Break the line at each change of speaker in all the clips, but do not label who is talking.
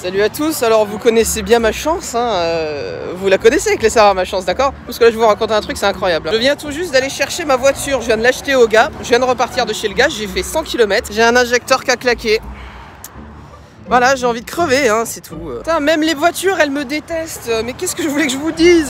Salut à tous, alors vous connaissez bien ma chance, hein, vous la connaissez avec les Sarah, ma chance, d'accord? Parce que là je vais vous raconter un truc, c'est incroyable. Je viens tout juste d'aller chercher ma voiture, je viens de l'acheter au gars, je viens de repartir de chez le gars, j'ai fait 100 km, j'ai un injecteur qui a claqué. Voilà, j'ai envie de crever, hein, c'est tout. Putain, même les voitures, elles me détestent, mais qu'est-ce que je voulais que je vous dise?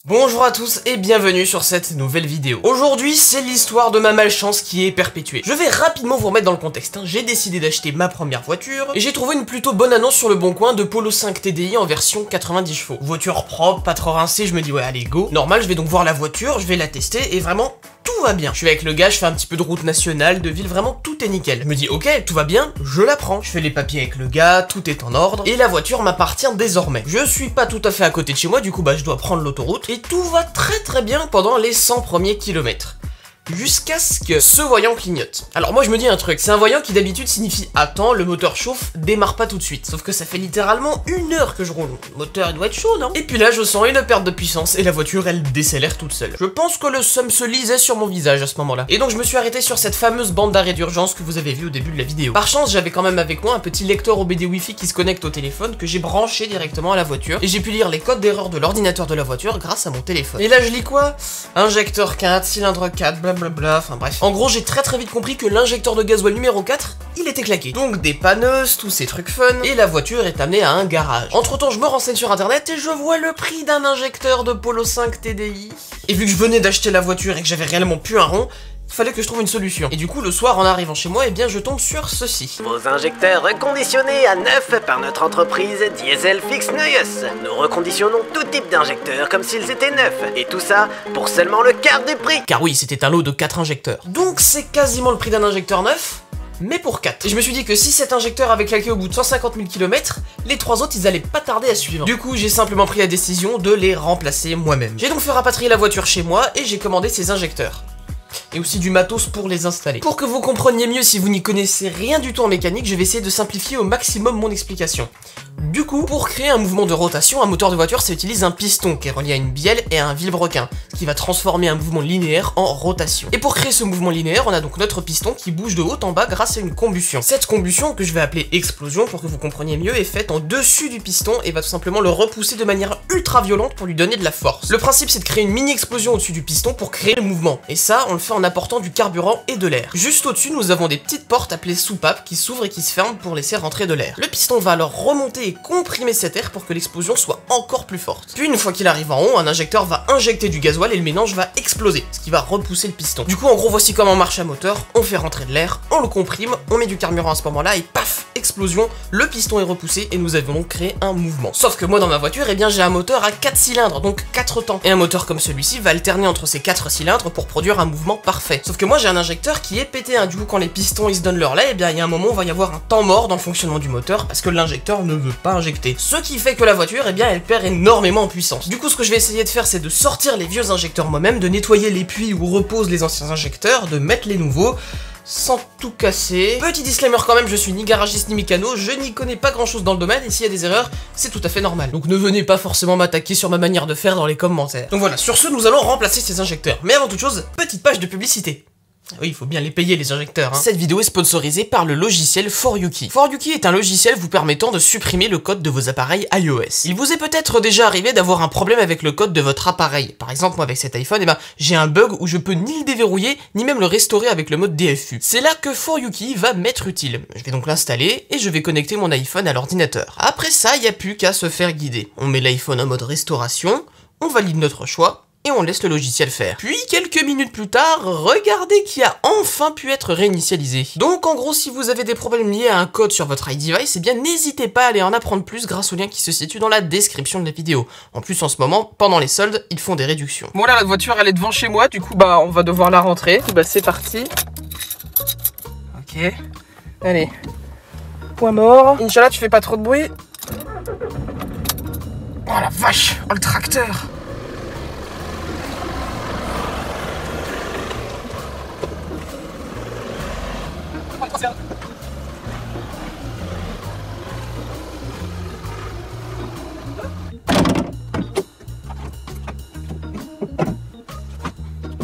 Bonjour à tous et bienvenue sur cette nouvelle vidéo. Aujourd'hui, c'est l'histoire de ma malchance qui est perpétuée. Je vais rapidement vous remettre dans le contexte, hein. J'ai décidé d'acheter ma première voiture et j'ai trouvé une plutôt bonne annonce sur le bon coin de Polo 5 TDI en version 90 chevaux. Voiture propre, pas trop rincée, je me dis ouais allez go. Normal, je vais donc voir la voiture, je vais la tester et vraiment tout va bien. Je suis avec le gars, je fais un petit peu de route nationale, de ville, vraiment tout est nickel. Je me dis ok, tout va bien, je la prends. Je fais les papiers avec le gars, tout est en ordre et la voiture m'appartient désormais. Je suis pas tout à fait à côté de chez moi, du coup bah je dois prendre l'autoroute et tout va très bien pendant les 100 premiers kilomètres. Jusqu'à ce que ce voyant clignote. Alors moi je me dis un truc, c'est un voyant qui d'habitude signifie attends, le moteur chauffe, démarre pas tout de suite. Sauf que ça fait littéralement 1 heure que je roule, le moteur il doit être chaud non? Et puis là je sens une perte de puissance et la voiture elle décélère toute seule. Je pense que le seum se lisait sur mon visage à ce moment là. Et donc je me suis arrêté sur cette fameuse bande d'arrêt d'urgence que vous avez vu au début de la vidéo. Par chance j'avais quand même avec moi un petit lecteur OBD Wi-Fi qui se connecte au téléphone que j'ai branché directement à la voiture. Et j'ai pu lire les codes d'erreur de l'ordinateur de la voiture grâce à mon téléphone. Et là je lis quoi? Injecteur 4, cylindre 4, blablabla, enfin bref. En gros, j'ai très vite compris que l'injecteur de gasoil numéro 4, il était claqué. Donc dépanneuse, tous ces trucs fun, et la voiture est amenée à un garage. Entre temps, je me renseigne sur internet et je vois le prix d'un injecteur de Polo 5 TDI. Et vu que je venais d'acheter la voiture et que j'avais réellement plus un rond, il fallait que je trouve une solution. Et du coup, le soir, en arrivant chez moi, eh bien, je tombe sur ceci.
Vos injecteurs reconditionnés à neuf par notre entreprise Diesel Fix Neues. Nous reconditionnons tout type d'injecteurs comme s'ils étaient neufs. Et tout ça pour seulement le quart du prix.
Car oui, c'était un lot de 4 injecteurs. Donc c'est quasiment le prix d'un injecteur neuf, mais pour 4. Et je me suis dit que si cet injecteur avait claqué au bout de 150 000 km, les 3 autres ils allaient pas tarder à suivre. Du coup j'ai simplement pris la décision de les remplacer moi-même. J'ai donc fait rapatrier la voiture chez moi et j'ai commandé ces injecteurs. Et aussi du matos pour les installer. Pour que vous compreniez mieux si vous n'y connaissez rien du tout en mécanique, je vais essayer de simplifier au maximum mon explication. Du coup, pour créer un mouvement de rotation, un moteur de voiture, ça utilise un piston qui est relié à une bielle et à un vilebrequin, ce qui va transformer un mouvement linéaire en rotation. Et pour créer ce mouvement linéaire, on a donc notre piston qui bouge de haut en bas grâce à une combustion. Cette combustion, que je vais appeler explosion pour que vous compreniez mieux, est faite en dessus du piston et va tout simplement le repousser de manière ultra violente pour lui donner de la force. Le principe, c'est de créer une mini explosion au-dessus du piston pour créer le mouvement. Et ça, on le fait en apportant du carburant et de l'air. Juste au-dessus, nous avons des petites portes appelées soupapes qui s'ouvrent et qui se ferment pour laisser rentrer de l'air. Le piston va alors remonter et comprimer cet air pour que l'explosion soit encore plus forte. Puis une fois qu'il arrive en haut, un injecteur va injecter du gasoil et le mélange va exploser, ce qui va repousser le piston. Du coup, en gros, voici comment marche un moteur. On fait rentrer de l'air, on le comprime, on met du carburant à ce moment-là et paf, explosion, le piston est repoussé et nous avons donc créé un mouvement. Sauf que moi dans ma voiture, eh bien j'ai un moteur à 4 cylindres, donc 4 temps. Et un moteur comme celui-ci va alterner entre ces 4 cylindres pour produire un mouvement parfait. Sauf que moi j'ai un injecteur qui est pété, hein. Du coup quand les pistons ils se donnent leur lait, eh bien il y a un moment où il va y avoir un temps mort dans le fonctionnement du moteur parce que l'injecteur ne veut pas injecter. Ce qui fait que la voiture, eh bien elle perd énormément en puissance. Du coup ce que je vais essayer de faire, c'est de sortir les vieux injecteurs moi-même, de nettoyer les puits où reposent les anciens injecteurs, de mettre les nouveaux, sans tout casser. Petit disclaimer quand même, je suis ni garagiste ni mécano, je n'y connais pas grand chose dans le domaine et s'il y a des erreurs, c'est tout à fait normal. Donc ne venez pas forcément m'attaquer sur ma manière de faire dans les commentaires. Donc voilà, sur ce, nous allons remplacer ces injecteurs. Mais avant toute chose, petite page de publicité. Oui, il faut bien les payer les injecteurs, hein. Cette vidéo est sponsorisée par le logiciel ForYuki. ForYuki est un logiciel vous permettant de supprimer le code de vos appareils iOS. Il vous est peut-être déjà arrivé d'avoir un problème avec le code de votre appareil. Par exemple, moi avec cet iPhone, eh ben, j'ai un bug où je peux ni le déverrouiller, ni même le restaurer avec le mode DFU. C'est là que ForYuki va m'être utile. Je vais donc l'installer et je vais connecter mon iPhone à l'ordinateur. Après ça, il n'y a plus qu'à se faire guider. On met l'iPhone en mode restauration, on valide notre choix, et on laisse le logiciel faire. Puis, quelques minutes plus tard, regardez qui a enfin pu être réinitialisé. Donc, en gros, si vous avez des problèmes liés à un code sur votre iDevice, eh bien, n'hésitez pas à aller en apprendre plus grâce au lien qui se situe dans la description de la vidéo. En plus, en ce moment, pendant les soldes, ils font des réductions. Bon, là, la voiture, elle est devant chez moi, du coup, bah, on va devoir la rentrer. Bah, c'est parti. Ok. Allez. Point mort. Inch'Allah, tu fais pas trop de bruit. Oh la vache! Oh, le tracteur!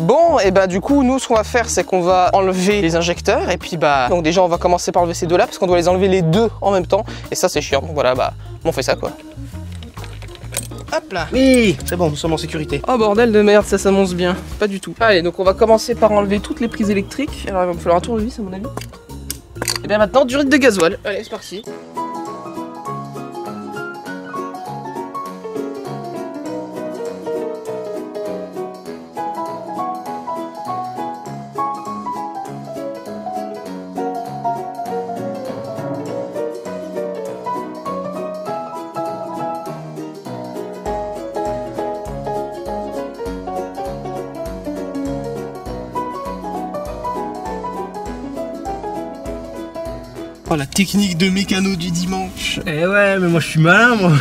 Bon, et bah du coup, nous, ce qu'on va faire, c'est qu'on va enlever les injecteurs. Et puis bah, donc déjà, on va commencer par enlever ces deux-là, parce qu'on doit les enlever les deux en même temps. Et ça, c'est chiant. Donc voilà, bah, on fait ça, quoi. Hop là.
Oui, c'est bon, nous sommes en sécurité.
Oh bordel de merde, ça s'annonce bien. Pas du tout. Allez, donc on va commencer par enlever toutes les prises électriques. Alors il va me falloir un tournevis à mon avis. Et bien maintenant, durite de gasoil. Allez, c'est parti.
Oh, la technique de mécano du dimanche.
Eh ouais, mais moi je suis malin, moi.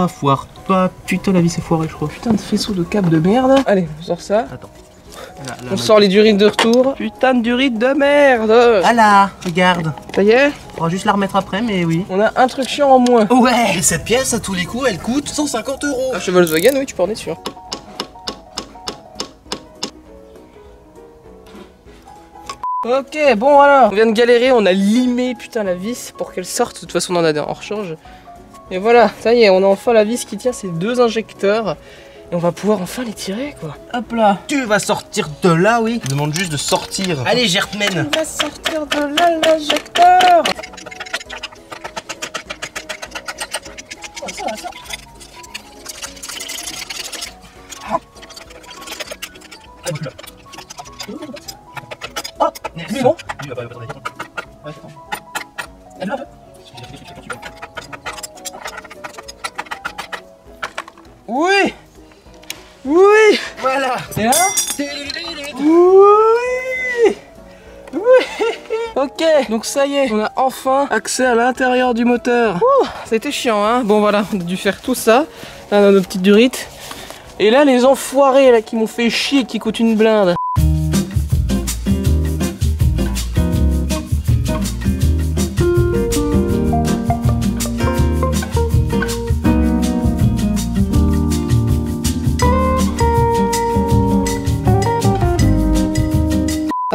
Foire pas. Putain, la vie c'est foiré, je crois.
Putain de faisceau de câble de merde. Allez, on sort ça.
Attends.
On sort les durites de retour. Putain de durite de merde.
Ah là, regarde.
Ça y est,
On va juste la remettre après, mais oui.
on a un truc chiant en moins.
Ouais. Et cette pièce, à tous les coups, elle coûte 150 €.
Ah, chez Volkswagen, oui, tu peux en être sûr. Ok, bon alors, on vient de galérer, on a limé putain la vis pour qu'elle sorte. De toute façon, on en a des en rechange. Et voilà, ça y est, on a enfin la vis qui tient ces deux injecteurs. Et on va pouvoir enfin les tirer, quoi.
Hop là. Tu vas sortir de là, oui. Je demande juste de sortir. Allez, Gertman.
On va sortir de là l'injecteur.
Oh,
C'est bon. Oui. Oui.
Voilà.
C'est là. Oui. Oui. Ok, donc ça y est, on a enfin accès à l'intérieur du moteur. Ouh, ça a été chiant, hein. Bon voilà, on a dû faire tout ça. Là, on a nos petites durites. Et là, les enfoirés là qui m'ont fait chier, qui coûtent une blinde.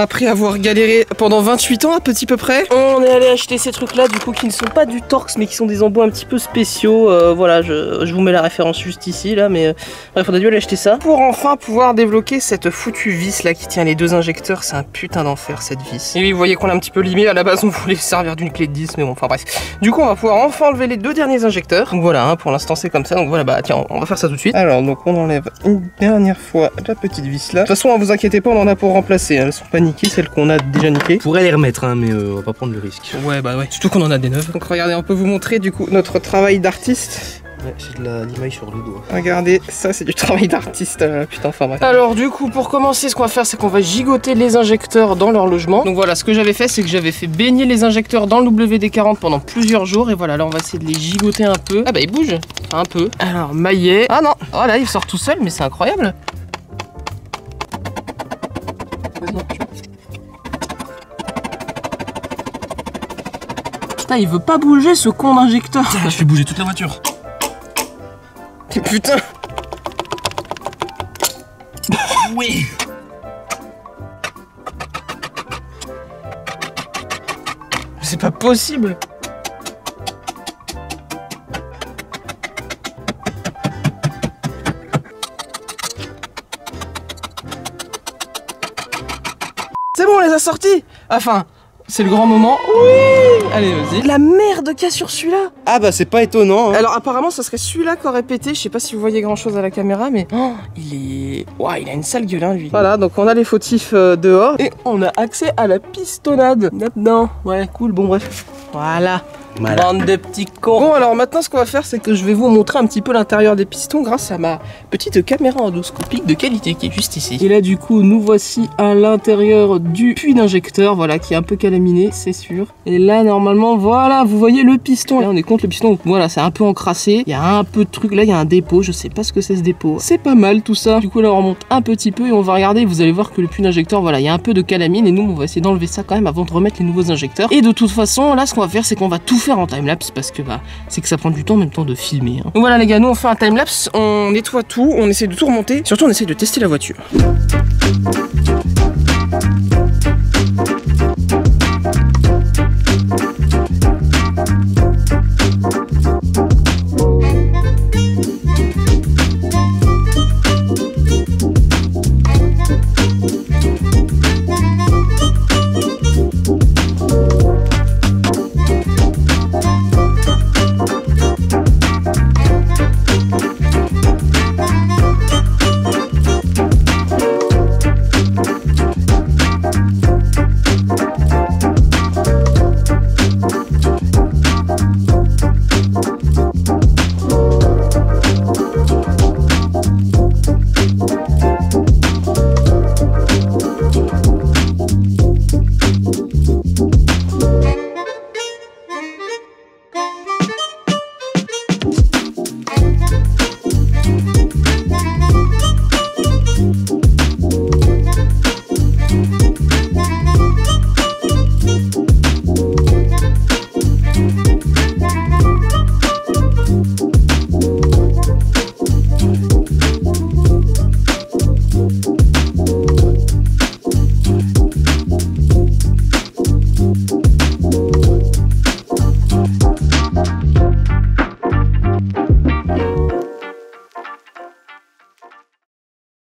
Après avoir galéré pendant 28 ans à petit peu près, on est allé acheter ces trucs là du coup qui ne sont pas du Torx mais qui sont des embouts un petit peu spéciaux. Voilà, je vous mets la référence juste ici là, mais bref, on a dû aller acheter ça pour enfin pouvoir débloquer cette foutue vis là qui tient les deux injecteurs. C'est un putain d'enfer cette vis. Et oui, vous voyez qu'on l'a un petit peu limé. À la base on voulait servir d'une clé de 10, mais bon, enfin bref. Du coup on va pouvoir enfin enlever les deux derniers injecteurs. Donc voilà, hein, pour l'instant c'est comme ça. Donc voilà, bah tiens, on va faire ça tout de suite. Alors donc on enlève une dernière fois la petite vis là. De toute façon, ne vous inquiétez pas, on en a pour remplacer. Elles sont pas niquées, celles qu'on a déjà niquées.
On pourrait les remettre, hein, mais on va pas prendre le risque.
Ouais, bah ouais. Surtout qu'on en a des neuves. Donc regardez, on peut vous montrer du coup notre travail d'artiste.
Ouais, j'ai de l'imaille sur le doigt.
Regardez, ça c'est du travail d'artiste. Putain, enfin bref. Alors du coup, pour commencer, ce qu'on va faire, c'est qu'on va gigoter les injecteurs dans leur logement. Donc voilà, ce que j'avais fait, c'est que j'avais fait baigner les injecteurs dans le WD-40 pendant plusieurs jours. Et voilà, là on va essayer de les gigoter un peu. Ah bah ils bougent, enfin un peu. Alors maillet. Ah non, oh là il sort tout seul, mais c'est incroyable. Putain, il veut pas bouger ce con d'injecteur.
Je fais bouger toute la voiture.
Putain.
Oui.
C'est pas possible. C'est bon, on les a sortis. Enfin, c'est le grand moment. Oui. Allez, vas-y. La merde qu'il y a sur celui-là.
Ah bah c'est pas étonnant, hein.
Alors apparemment ça serait celui-là qui aurait pété. Je sais pas si vous voyez grand chose à la caméra, mais oh, il est... Ouah, il a une sale gueule, hein, lui. Voilà, donc on a les fautifs dehors. Et on a accès à la pistonnade là-dedans. Ouais, cool, bon bref. Voilà. Bande de petits cons. Bon, alors maintenant ce qu'on va faire, c'est que je vais vous montrer un petit peu l'intérieur des pistons grâce à ma petite caméra endoscopique de qualité qui est juste ici. Et là du coup nous voici à l'intérieur du puits d'injecteur, voilà, qui est un peu calaminé, c'est sûr. Et là normalement, voilà, vous voyez le piston. Là on est contre le piston, donc voilà, c'est un peu encrassé. Il y a un peu de truc, là il y a un dépôt, je sais pas ce que c'est ce dépôt. C'est pas mal tout ça. Du coup là on remonte un petit peu et on va regarder, vous allez voir que le puits d'injecteur, voilà, il y a un peu de calamine et nous on va essayer d'enlever ça quand même avant de remettre les nouveaux injecteurs. Et de toute façon, là ce qu'on va faire, c'est qu'on va tout faire en timelapse parce que bah c'est que ça prend du temps en même temps de filmer, hein. Donc voilà les gars, nous on fait un timelapse, on nettoie tout, on essaie de tout remonter, surtout on essaie de tester la voiture.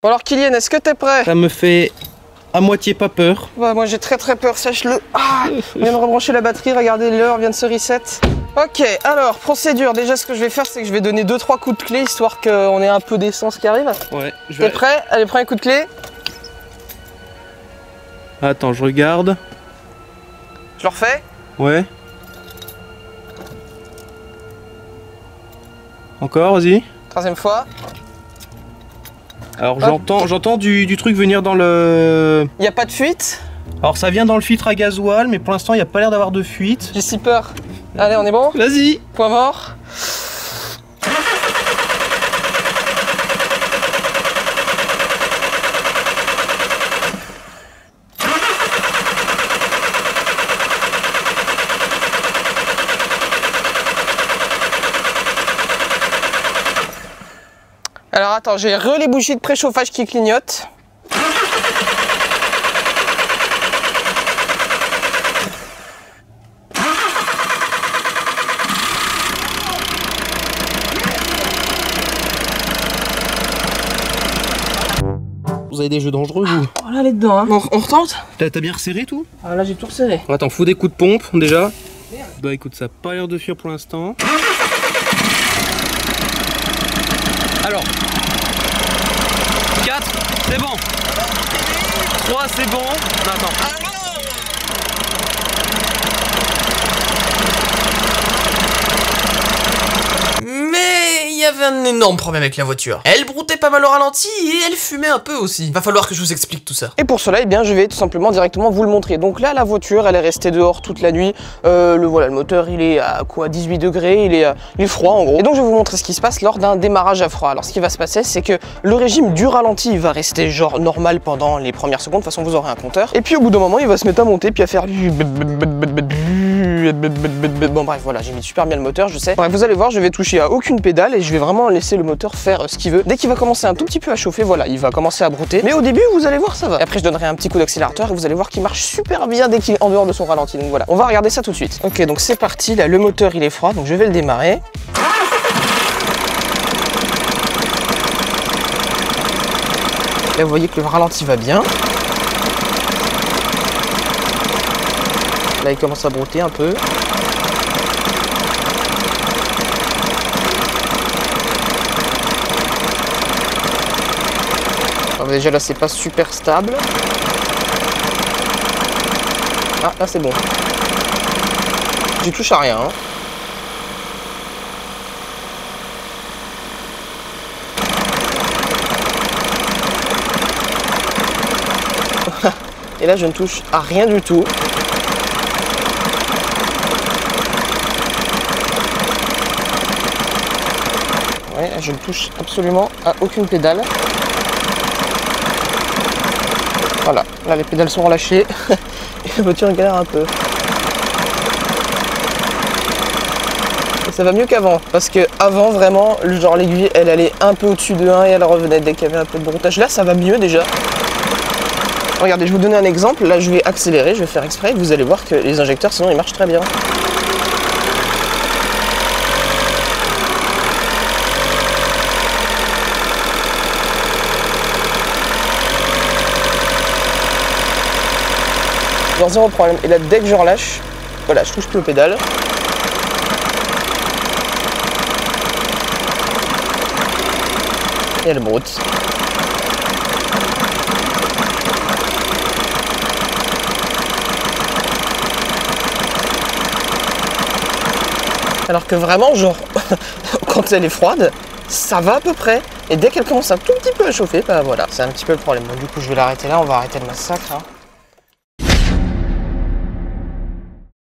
Bon alors Kylian, est-ce que t'es prêt?
Ça me fait à moitié pas peur.
Ouais, moi j'ai très peur, sache-le. Ah, on vient de rebrancher la batterie, regardez l'heure vient de se reset. Ok, alors procédure, déjà ce que je vais faire c'est que je vais donner 2-3 coups de clé histoire qu'on ait un peu d'essence qui arrive.
Ouais,
T'es prêt? Allez, prends un coup de clé.
Attends, je regarde.
Je le refais?
Ouais. Encore, vas-y.
Troisième fois.
Alors j'entends du truc venir dans le...
Y a pas de fuite?
Alors ça vient dans le filtre à gasoil, mais pour l'instant il n'y a pas l'air d'avoir de fuite.
J'ai si peur. Allez, on est bon?
Vas-y.
Point mort. Alors attends, j'ai les bougies de préchauffage qui clignotent.
Vous avez des jeux dangereux, vous?
Oh là, elle est dedans, hein. On retente?
T'as bien resserré tout?
Ah là, j'ai tout resserré.
Attends, faut des coups de pompe déjà. Bah écoute, ça n'a pas l'air de fuir pour l'instant. Alors 4, c'est bon. 3, c'est bon. Non, attends.
Mais il y avait un énorme problème avec la voiture. Elle broutait pas mal au ralenti et elle fumait un peu aussi. Va falloir que je vous explique tout ça. Et pour cela, eh bien, je vais tout simplement directement vous le montrer. Donc là, la voiture, elle est restée dehors toute la nuit. Le moteur, il est à quoi, 18 degrés, il est froid en gros. Et donc, je vais vous montrer ce qui se passe lors d'un démarrage à froid. Alors, ce qui va se passer, c'est que le régime du ralenti va rester genre normal pendant les premières secondes. De toute façon, vous aurez un compteur. Et puis, au bout d'un moment, il va se mettre à monter puis à faire... Bon bref, voilà, j'ai mis super bien le moteur, je sais. Bref, vous allez voir, je vais toucher à aucune pédale et je vais vraiment laisser le moteur faire ce qu'il veut. Dès qu'il va commencer un tout petit peu à chauffer, voilà, il va commencer à brouter. Mais au début, vous allez voir, ça va. Et après, je donnerai un petit coup d'accélérateur et vous allez voir qu'il marche super bien dès qu'il est en dehors de son ralenti. Donc voilà, on va regarder ça tout de suite. Ok, donc c'est parti, là, le moteur, il est froid, donc je vais le démarrer. Là, vous voyez que le ralenti va bien. Là, il commence à brouter un peu. Alors déjà là, c'est pas super stable. Ah, là c'est bon. J'y touche à rien. Hein. Et là, je ne touche à rien du tout. Ouais, je ne touche absolument à aucune pédale. Voilà, là les pédales sont relâchées et la voiture galère un peu. Et ça va mieux qu'avant, parce que avant vraiment, genre l'aiguille elle allait un peu au-dessus de 1 et elle revenait dès qu'il y avait un peu de broutage. Là ça va mieux déjà. Regardez, je vais vous donner un exemple, là je vais accélérer, je vais faire exprès, et vous allez voir que les injecteurs sinon ils marchent très bien. Genre zéro problème. Et là, dès que je relâche, voilà, je touche plus aux pédales. Et elle broute. Alors que vraiment, genre, quand elle est froide, ça va à peu près. Et dès qu'elle commence un tout petit peu à chauffer, bah voilà, c'est un petit peu le problème. Bon, du coup, je vais l'arrêter là, on va arrêter le massacre. Hein.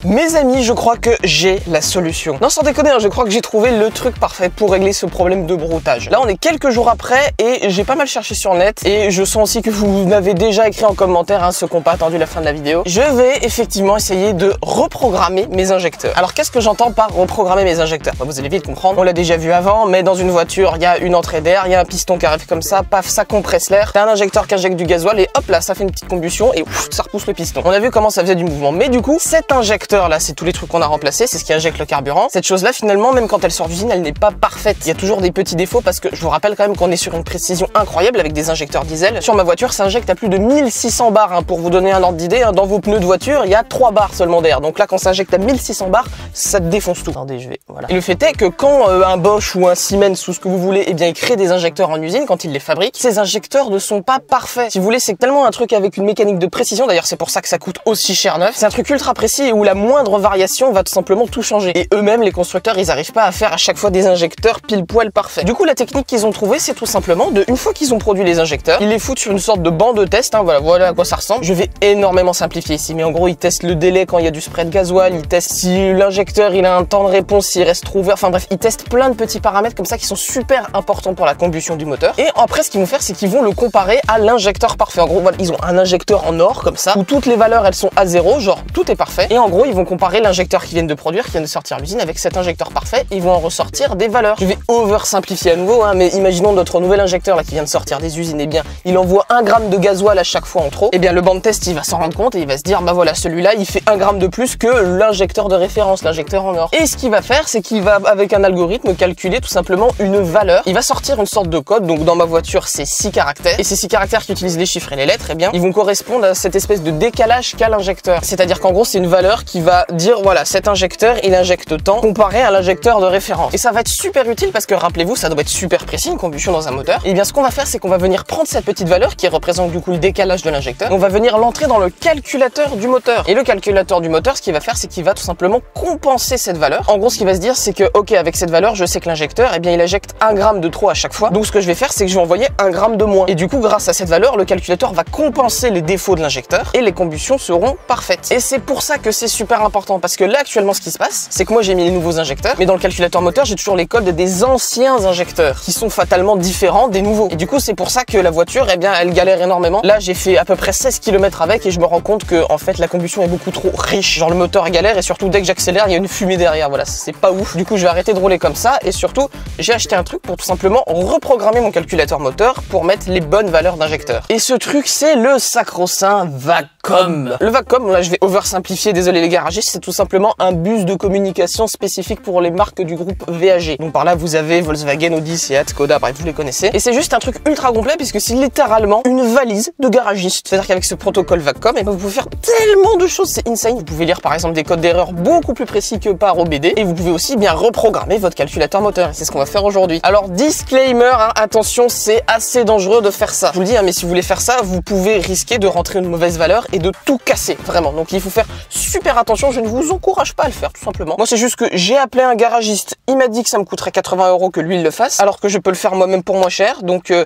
Mes amis, je crois que j'ai la solution. Non, sans déconner, hein, je crois que j'ai trouvé le truc parfait pour régler ce problème de broutage. Là, on est quelques jours après et j'ai pas mal cherché sur le net et je sens aussi que vous m'avez déjà écrit en commentaire, hein, ceux qui n'ont pas attendu la fin de la vidéo. Je vais effectivement essayer de reprogrammer mes injecteurs. Alors, qu'est-ce que j'entends par reprogrammer mes injecteurs? Bah, vous allez vite comprendre, on l'a déjà vu avant, mais dans une voiture, il y a une entrée d'air, il y a un piston qui arrive comme ça, paf, ça compresse l'air, t'as un injecteur qui injecte du gasoil et hop là, ça fait une petite combustion et ouf, ça repousse le piston. On a vu comment ça faisait du mouvement, mais du coup, cet injecteur injecteurs là, c'est tous les trucs qu'on a remplacés, c'est ce qui injecte le carburant. Cette chose là finalement, même quand elle sort d'usine, elle n'est pas parfaite. Il y a toujours des petits défauts parce que je vous rappelle quand même qu'on est sur une précision incroyable avec des injecteurs diesel. Sur ma voiture, ça injecte à plus de 1600 bars, hein, pour vous donner un ordre d'idée, hein, dans vos pneus de voiture, il y a 3 bars seulement d'air. Donc là, quand ça injecte à 1600 bars, ça te défonce tout. Attendez, je vais, voilà. Et le fait est que quand un Bosch ou un Siemens ou ce que vous voulez, eh bien, il crée des injecteurs en usine, quand il les fabrique, ces injecteurs ne sont pas parfaits. Si vous voulez, c'est tellement un truc avec une mécanique de précision, d'ailleurs c'est pour ça que ça coûte aussi cher neuf. C'est un truc ultra précis et où la moindre variation va tout simplement tout changer. Et eux-mêmes, les constructeurs, ils arrivent pas à faire à chaque fois des injecteurs pile poil parfaits. Du coup, la technique qu'ils ont trouvée, c'est tout simplement de, une fois qu'ils ont produit les injecteurs, ils les foutent sur une sorte de banc de test, hein, voilà à quoi ça ressemble. Je vais énormément simplifier ici, mais en gros, ils testent le délai quand il y a du spray de gasoil, ils testent si l'injecteur il a un temps de réponse, s'il reste trop ouvert, enfin bref, ils testent plein de petits paramètres comme ça qui sont super importants pour la combustion du moteur. Et après, ce qu'ils vont faire, c'est qu'ils vont le comparer à l'injecteur parfait. En gros, voilà, ils ont un injecteur en or comme ça, où toutes les valeurs elles sont à 0, genre tout est parfait. Et en gros, ils vont comparer l'injecteur qu'ils viennent de produire, qui vient de sortir à l'usine, avec cet injecteur parfait, et ils vont en ressortir des valeurs. Je vais oversimplifier à nouveau, hein, mais imaginons notre nouvel injecteur là qui vient de sortir des usines, et bien il envoie 1 gramme de gasoil à chaque fois en trop. Et bien le banc de test il va s'en rendre compte et il va se dire bah voilà, celui-là il fait 1 gramme de plus que l'injecteur de référence, l'injecteur en or. Et ce qu'il va faire, c'est qu'il va avec un algorithme calculer tout simplement une valeur. Il va sortir une sorte de code, donc dans ma voiture c'est 6 caractères, et ces 6 caractères qui utilisent les chiffres et les lettres, et bien ils vont correspondre à cette espèce de décalage qu'a l'injecteur. C'est-à-dire qu'en gros c'est une valeur qui va dire voilà, cet injecteur il injecte tant comparé à l'injecteur de référence. Et ça va être super utile parce que rappelez-vous, ça doit être super précis une combustion dans un moteur. Et bien ce qu'on va faire, c'est qu'on va venir prendre cette petite valeur qui représente du coup le décalage de l'injecteur, on va venir l'entrer dans le calculateur du moteur. Et le calculateur du moteur, ce qu'il va faire, c'est qu'il va tout simplement compenser cette valeur. En gros, ce qu'il va se dire, c'est que ok, avec cette valeur, je sais que l'injecteur, eh bien il injecte 1 gramme de trop à chaque fois. Donc ce que je vais faire, c'est que je vais envoyer 1 gramme de moins. Et du coup, grâce à cette valeur, le calculateur va compenser les défauts de l'injecteur et les combustions seront parfaites. Et c'est pour ça que c'est super important, parce que là actuellement ce qui se passe, c'est que moi j'ai mis les nouveaux injecteurs, mais dans le calculateur moteur, j'ai toujours les codes des anciens injecteurs qui sont fatalement différents des nouveaux. Et du coup, c'est pour ça que la voiture, eh bien elle galère énormément. Là, j'ai fait à peu près 16 km avec et je me rends compte que en fait la combustion est beaucoup trop riche. Genre le moteur galère et surtout dès que j'accélère, il y a une fumée derrière. Voilà, c'est pas ouf. Du coup, je vais arrêter de rouler comme ça et surtout, j'ai acheté un truc pour tout simplement reprogrammer mon calculateur moteur pour mettre les bonnes valeurs d'injecteur. Et ce truc, c'est le sacro-saint Vacom. Le Vacom, là je vais oversimplifier, désolé les garagistes, c'est tout simplement un bus de communication spécifique pour les marques du groupe VAG. Donc par là, vous avez Volkswagen, Audi, Seat, Skoda, bref, vous les connaissez. Et c'est juste un truc ultra complet puisque c'est littéralement une valise de garagiste. C'est-à-dire qu'avec ce protocole Vacom, eh ben, vous pouvez faire tellement de choses, c'est insane. Vous pouvez lire par exemple des codes d'erreur beaucoup plus précis que par OBD et vous pouvez aussi bien reprogrammer votre calculateur moteur. Et c'est ce qu'on va faire aujourd'hui. Alors disclaimer, hein, attention, c'est assez dangereux de faire ça. Je vous le dis, hein, mais si vous voulez faire ça, vous pouvez risquer de rentrer une mauvaise valeur et de tout casser, vraiment. Donc il faut faire super attention, je ne vous encourage pas à le faire tout simplement. Moi c'est juste que j'ai appelé un garagiste, il m'a dit que ça me coûterait 80 € que lui il le fasse, alors que je peux le faire moi-même pour moins cher, donc ouais,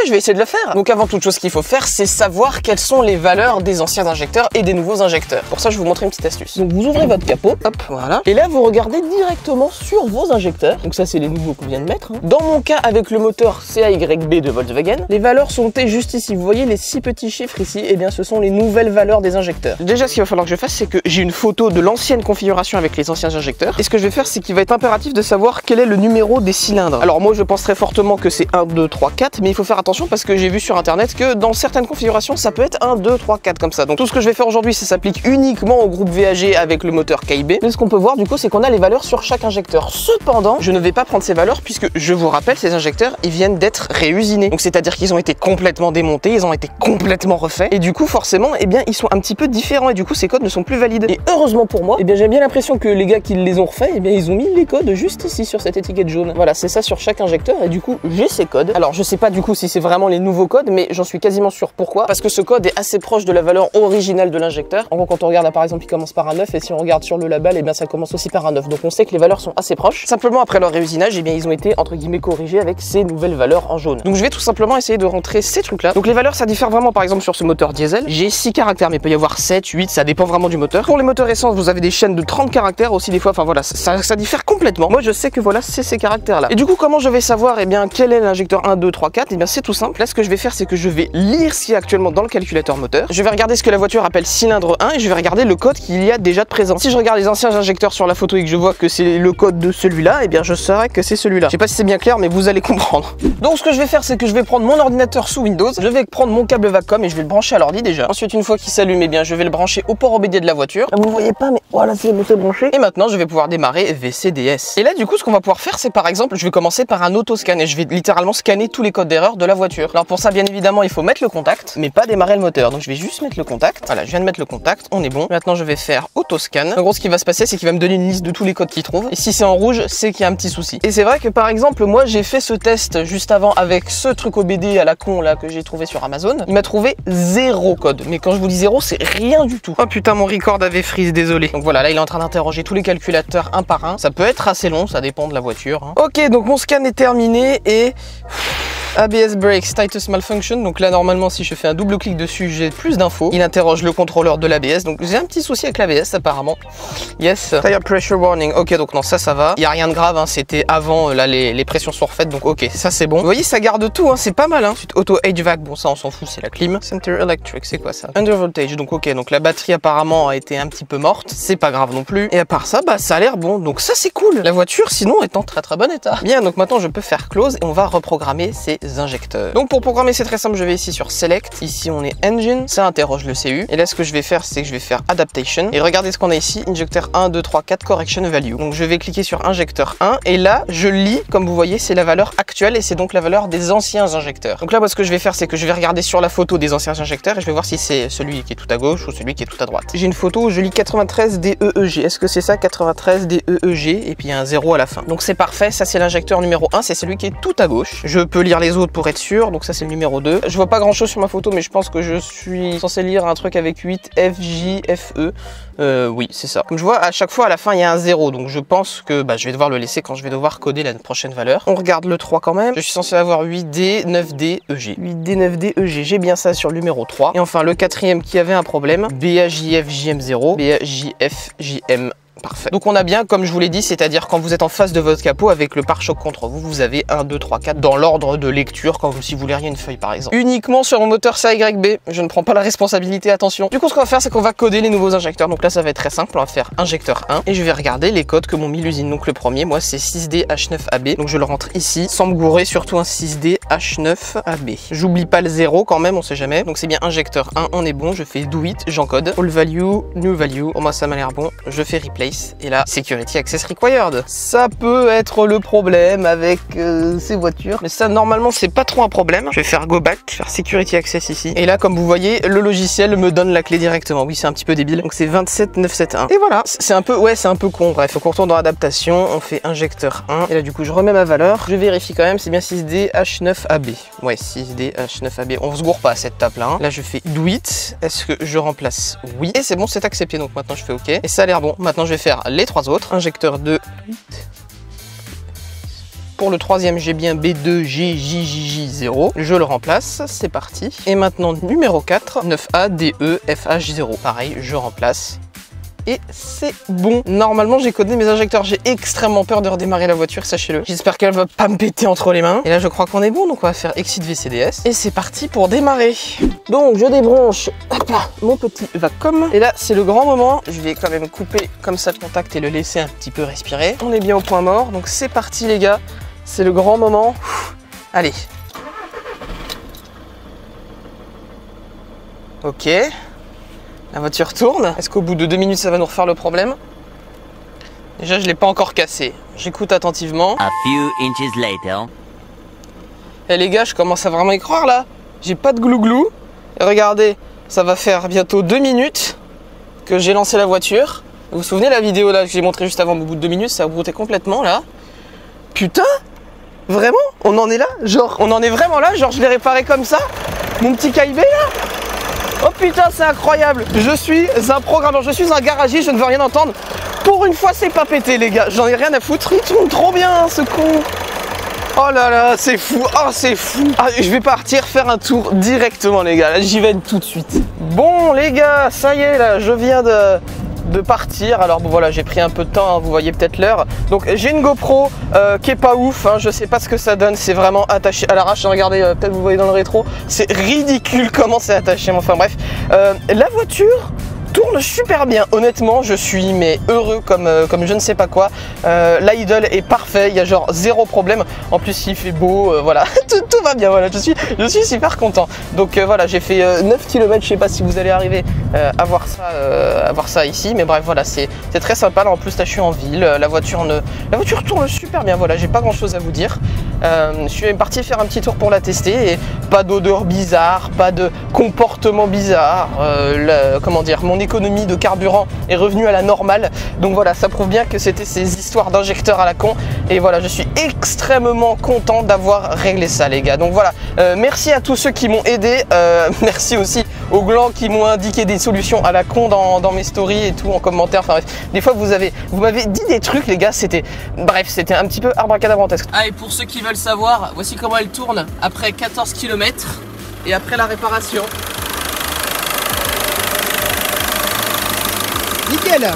je vais essayer de le faire. Donc avant toute chose qu'il faut faire, c'est savoir quelles sont les valeurs des anciens injecteurs et des nouveaux injecteurs. Pour ça, je vais vous montrer une petite astuce. Donc vous ouvrez votre capot, hop, voilà, et là vous regardez directement sur vos injecteurs. Donc ça c'est les nouveaux qu'on vient de mettre, hein. Dans mon cas, avec le moteur CAYB de Volkswagen, les valeurs sont juste ici. Vous voyez les 6 petits chiffres ici, et bien ce sont les nouvelles valeurs des injecteurs. Déjà, ce qu'il va falloir que je fasse, c'est que j'ai une photo de l'ancienne configuration avec les anciens injecteurs. Et ce que je vais faire, c'est qu'il va être impératif de savoir quel est le numéro des cylindres. Alors moi, je pense très fortement que c'est 1, 2, 3, 4, mais il faut faire attention parce que j'ai vu sur internet que dans certaines configurations, ça peut être 1, 2, 3, 4 comme ça. Donc tout ce que je vais faire aujourd'hui, ça s'applique uniquement au groupe VAG avec le moteur KIB. Mais ce qu'on peut voir du coup, c'est qu'on a les valeurs sur chaque injecteur. Cependant, je ne vais pas prendre ces valeurs puisque je vous rappelle, ces injecteurs, ils viennent d'être réusinés. Donc c'est-à-dire qu'ils ont été complètement démontés, ils ont été complètement refaits. Et du coup, forcément, eh bien, ils sont un petit peu différents et du coup, ces codes ne sont plus valides. Et heureusement pour moi, eh bien, j'ai bien l'impression que les gars qui les ont refaits, eh bien, ils ont mis les codes juste ici sur cette étiquette jaune. Voilà, c'est ça sur chaque injecteur et du coup, j'ai ces codes. Alors, je sais pas du coup si c'est vraiment les nouveaux codes, mais j'en suis quasiment sûr. Pourquoi? Parce que ce code est assez proche de la valeur originale de l'injecteur. En gros, quand on regarde là, par exemple, il commence par un 9 et si on regarde sur le label, eh bien, ça commence aussi par un 9. Donc, on sait que les valeurs sont assez proches. Simplement, après leur réusinage, eh bien, ils ont été entre guillemets corrigés avec ces nouvelles valeurs en jaune. Donc, je vais tout simplement essayer de rentrer ces trucs-là. Donc, les valeurs, ça diffère vraiment. Par exemple, sur ce moteur diesel, j'ai 6 caractères, mais il peut y avoir 7, 8, ça dépend vraiment du moteur. Pour les moteurs essence, vous avez des chaînes de 30 caractères aussi des fois. Enfin voilà, ça diffère complètement. Moi, je sais que voilà, c'est ces caractères-là. Et du coup, comment je vais savoir, eh bien, quel est l'injecteur 1, 2, 3, 4? Eh bien, c'est tout simple. Là, ce que je vais faire, c'est que je vais lire ce qu'il y a actuellement dans le calculateur moteur. Je vais regarder ce que la voiture appelle cylindre 1 et je vais regarder le code qu'il y a déjà de présent. Si je regarde les anciens injecteurs sur la photo et que je vois que c'est le code de celui-là, eh bien, je saurai que c'est celui-là. Je sais pas si c'est bien clair, mais vous allez comprendre. Donc, ce que je vais faire, c'est que je vais prendre mon ordinateur sous Windows. Je vais prendre mon câble Vacom et je vais le brancher à l'ordi déjà. Ensuite, une fois qu'il s'allume, eh bien je vais le brancher au port OBD de la voiture. Vous voyez pas, mais voilà, c'est branché. Et maintenant je vais pouvoir démarrer VCDS. Et là du coup ce qu'on va pouvoir faire, c'est par exemple, je vais commencer par un auto-scan et je vais littéralement scanner tous les codes d'erreur de la voiture. Alors pour ça, bien évidemment, il faut mettre le contact, mais pas démarrer le moteur. Donc je vais juste mettre le contact. Voilà, je viens de mettre le contact, on est bon. Maintenant je vais faire auto-scan. En gros, ce qui va se passer, c'est qu'il va me donner une liste de tous les codes qu'il trouve. Et si c'est en rouge, c'est qu'il y a un petit souci. Et c'est vrai que par exemple, moi j'ai fait ce test juste avant avec ce truc OBD à la con là que j'ai trouvé sur Amazon. Il m'a trouvé 0 code. Mais quand je vous dis 0, c'est rien du tout. Oh putain, mon record avait freeze, désolé. Donc voilà, là il est en train d'interroger tous les calculateurs un par un. Ça peut être assez long, ça dépend de la voiture. Hein. Ok, donc mon scan est terminé et ABS Brake Status Malfunction. Donc là normalement si je fais un double clic dessus, j'ai plus d'infos. Il interroge le contrôleur de l'ABS. Donc j'ai un petit souci avec l'ABS apparemment. Yes. Tire Pressure Warning. Ok, donc non, ça va. Il n'y a rien de grave, hein. C'était avant, là les pressions sont refaites. Donc ok, ça c'est bon. Vous voyez, ça garde tout, hein. C'est pas mal. Hein. Ensuite Auto HVAC, bon ça on s'en fout, c'est la clim. Center Electric, c'est quoi ça? Under Voltage. Donc ok, donc la batterie apparemment a été un petit peu morte. C'est pas grave non plus. Et à part ça, bah ça a l'air bon. Donc ça c'est cool. La voiture sinon est en très bon état. Bien, donc maintenant je peux faire close et on va reprogrammer ces injecteurs. Donc pour programmer c'est très simple, je vais ici sur Select, ici on est Engine, ça interroge le CU, et là ce que je vais faire c'est que je vais faire Adaptation, et regardez ce qu'on a ici, injecteur 1, 2, 3, 4, Correction Value. Donc je vais cliquer sur injecteur 1, et là je lis, comme vous voyez c'est la valeur actuelle, et c'est donc la valeur des anciens injecteurs. Donc là moi ce que je vais faire c'est que je vais regarder sur la photo des anciens injecteurs, et je vais voir si c'est celui qui est tout à gauche ou celui qui est tout à droite. J'ai une photo où je lis 93 DEEG, est-ce que c'est ça 93 DEEG, et puis il y a un 0 à la fin. Donc c'est parfait, ça c'est l'injecteur numéro 1, c'est celui qui est tout à gauche. Je peux lire les autres pour être sûr, donc ça c'est le numéro 2. Je vois pas grand chose sur ma photo, mais je pense que je suis censé lire un truc avec 8 FJFE. Oui, c'est ça. Comme je vois, à chaque fois à la fin il y a un 0, donc je pense que je vais devoir le laisser quand je vais devoir coder la prochaine valeur. On regarde le 3 quand même. Je suis censé avoir 8D, 9D, EG. 8D, 9D, EG. J'ai bien ça sur le numéro 3. Et enfin le quatrième qui avait un problème, BAJFJM0, BAJFJM. Parfait. Donc on a bien, comme je vous l'ai dit, c'est-à-dire quand vous êtes en face de votre capot avec le pare-choc contre vous, vous avez 1, 2, 3, 4 dans l'ordre de lecture, comme si vous liriez une feuille par exemple. Uniquement sur mon moteur CYB, je ne prends pas la responsabilité, attention. Du coup ce qu'on va faire c'est qu'on va coder les nouveaux injecteurs. Donc là ça va être très simple, on va faire injecteur 1 et je vais regarder les codes que m'ont mis l'usine. Donc le premier, moi c'est 6D-H9AB, donc je le rentre ici, sans me gourer, surtout un 6D-H9AB. J'oublie pas le 0 quand même, on sait jamais. Donc c'est bien injecteur 1, on est bon, je fais do it, j'encode. All value, new value, pour moi ça m'a l'air bon, je fais replace. Et là, Security Access Required. Ça peut être le problème avec ces voitures. Mais ça, normalement, c'est pas trop un problème. Je vais faire Go Back, faire Security Access ici. Et là, comme vous voyez, le logiciel me donne la clé directement. Oui, c'est un petit peu débile. Donc c'est 27971. Et voilà. C'est un peu, ouais, c'est un peu con. Bref, faut qu'on retourne dans Adaptation. On fait injecteur 1. Et là, du coup, je remets ma valeur. Je vérifie quand même. C'est bien 6D-H9AB. Ouais, 6D-H9AB. On se gourre pas à cette table-là. Hein. Là, je fais Do It. Est-ce que je remplace? Oui. Et c'est bon, c'est accepté. Donc maintenant, je fais OK. Et ça a l'air bon. Maintenant, je vais faire les 3 autres. Injecteur 2. Pour le troisième, j'ai bien B2GJJJ0. Je le remplace. C'est parti. Et maintenant, numéro 4. 9ADEFH0. Pareil, je remplace. Et c'est bon. Normalement, j'ai codé mes injecteurs. J'ai extrêmement peur de redémarrer la voiture, sachez-le. J'espère qu'elle va pas me péter entre les mains. Et là, je crois qu'on est bon. Donc, on va faire Exit VCDS. Et c'est parti pour démarrer. Donc, je débranche mon petit Vacom. Et là, c'est le grand moment. Je vais quand même couper comme ça le contact et le laisser un petit peu respirer. On est bien au point mort. Donc, c'est parti, les gars. C'est le grand moment. Allez. Ok. La voiture tourne. Est-ce qu'au bout de 2 minutes, ça va nous refaire le problème? Déjà, je ne l'ai pas encore cassé. J'écoute attentivement.
A few inches later.
Eh les gars, je commence à vraiment y croire là. J'ai pas de glouglou. Et regardez, ça va faire bientôt 2 minutes que j'ai lancé la voiture. Vous vous souvenez la vidéo là que j'ai montré juste avant, au bout de 2 minutes, ça a brouté complètement là. Putain! Vraiment? On en est là? Genre, on en est vraiment là? Genre, je l'ai réparé comme ça? Mon petit KIB là? Oh putain, c'est incroyable. Je suis un programmeur, je suis un garagiste, je ne veux rien entendre. Pour une fois, c'est pas pété, les gars. J'en ai rien à foutre. Il tourne trop bien, ce con. Oh là là, c'est fou. Oh, c'est fou. Ah, je vais partir faire un tour directement, les gars. Là, j'y vais tout de suite. Bon, les gars, ça y est, là, je viens de partir. Alors bon voilà, j'ai pris un peu de temps, hein, vous voyez peut-être l'heure. Donc j'ai une GoPro qui est pas ouf, hein, je sais pas ce que ça donne, c'est vraiment attaché à l'arrache. Regardez, peut-être vous voyez dans le rétro, c'est ridicule comment c'est attaché, mais enfin bref. La voiture tourne super bien. Honnêtement, je suis mais heureux comme je ne sais pas quoi. L'idle est parfait, il y a genre zéro problème. En plus, il fait beau, voilà, tout va bien. Voilà, je suis super content. Donc voilà, j'ai fait 9 km. Je sais pas si vous allez arriver à voir ça ici, mais bref, voilà, c'est très sympa. Là, en plus, là, je suis en ville. La voiture tourne super bien. Voilà, j'ai pas grand chose à vous dire. Je suis parti faire un petit tour pour la tester et pas d'odeur bizarre, pas de comportement bizarre. Comment dire, mon économie de carburant est revenue à la normale. Donc voilà, ça prouve bien que c'était ces histoires d'injecteurs à la con. Et voilà, je suis extrêmement content d'avoir réglé ça, les gars. Donc voilà, merci à tous ceux qui m'ont aidé. Merci aussi aux glands qui m'ont indiqué des solutions à la con dans mes stories et tout en commentaire. Enfin bref, des fois vous m'avez dit des trucs, les gars. C'était un petit peu abracadabrantesque. Ah, et pour ceux qui veulent savoir, voici comment elle tourne après 14 km et après la réparation.
Nickel.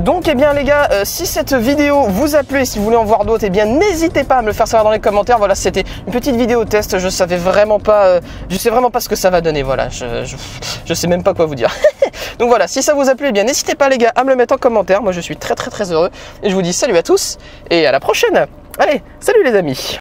Donc, eh bien les gars, si cette vidéo vous a plu, si vous voulez en voir d'autres, eh bien n'hésitez pas à me le faire savoir dans les commentaires. Voilà, c'était une petite vidéo test. Je sais vraiment pas ce que ça va donner. Voilà, je sais même pas quoi vous dire. Donc voilà, si ça vous a plu, eh bien n'hésitez pas les gars à me le mettre en commentaire. Moi, je suis très heureux et je vous dis salut à tous et à la prochaine. Allez, salut les amis.